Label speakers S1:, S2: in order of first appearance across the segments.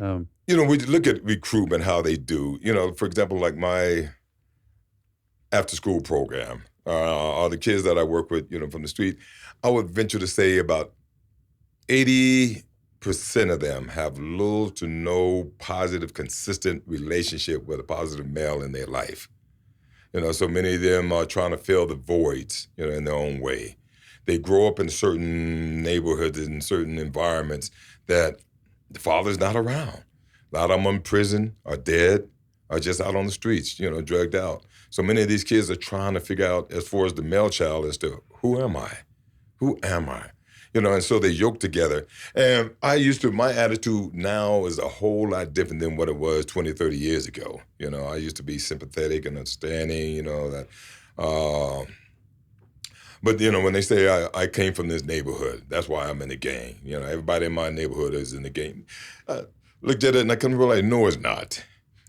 S1: Um,
S2: We look at recruitment, how they do. For example, like my after school program, or the kids that I work with, from the street, I would venture to say about 80% of them have little to no positive, consistent relationship with a positive male in their life. So many of them are trying to fill the voids, in their own way. They grow up in certain neighborhoods and certain environments that the father's not around. A lot of them in prison, are dead, are just out on the streets, drugged out. So many of these kids are trying to figure out, as far as the male child, as to who am I? Who am I? And so they yoke together. And my attitude now is a whole lot different than what it was 20, 30 years ago. I used to be sympathetic and understanding, that. Uh, but, when they say I came from this neighborhood, that's why I'm in the gang. Everybody in my neighborhood is in the gang. Looked at it and I couldn't realize, no, it's not.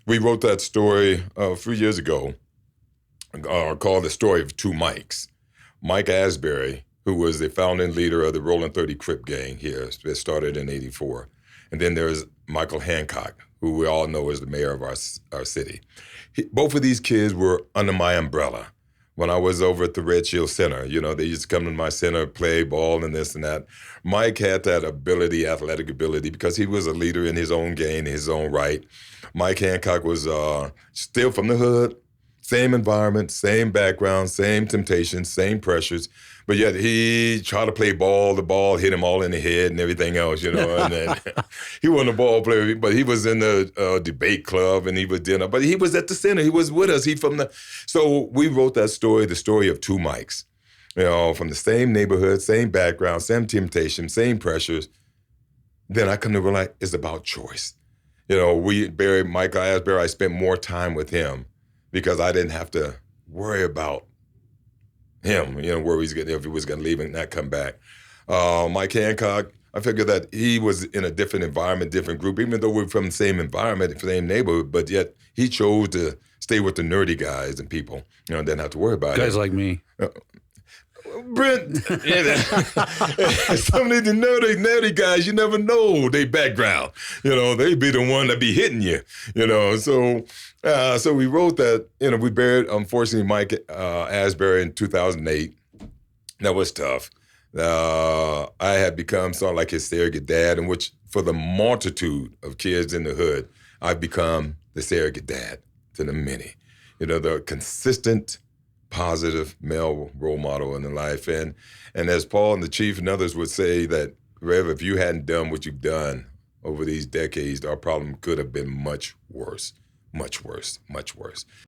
S2: We wrote that story a few years ago called The Story of Two Mikes. Mike Asbury, who was the founding leader of the Rolling 30 Crip gang here. It started in '84. And then there's Michael Hancock, who we all know is the mayor of our city. Both of these kids were under my umbrella. When I was over at the Red Shield Center, they used to come to my center, play ball and this and that. Mike had that ability, athletic ability, because he was a leader in his own game, in his own right. Mike Hancock was still from the hood, same environment, same background, same temptations, same pressures. But yet he tried to play ball. The ball hit him all in the head and everything else, And then he wasn't a ball player, but he was in the debate club and he was dinner. But he was at the center. He was with us. So we wrote that story, The Story of Two Mikes. From the same neighborhood, same background, same temptation, same pressures. Then I come to realize it's about choice. We buried Michael Asbury. I spent more time with him because I didn't have to worry about him, where he's going, if he was going to leave and not come back. Mike Hancock, I figured that he was in a different environment, different group, even though we're from the same environment, the same neighborhood, but yet he chose to stay with the nerdy guys and people, didn't have to worry about it.
S1: guys like me.
S2: Brent, some of the nerdy guys, you never know their background. They be the one that be hitting you. So we wrote that. We buried, unfortunately, Mike Asbury in 2008. That was tough. I had become sort of like his surrogate dad, in which, for the multitude of kids in the hood, I've become the surrogate dad to the many. The consistent, positive male role model in the life. And as Paul and the Chief and others would say that, Rev, if you hadn't done what you've done over these decades, our problem could have been much worse, much worse, much worse.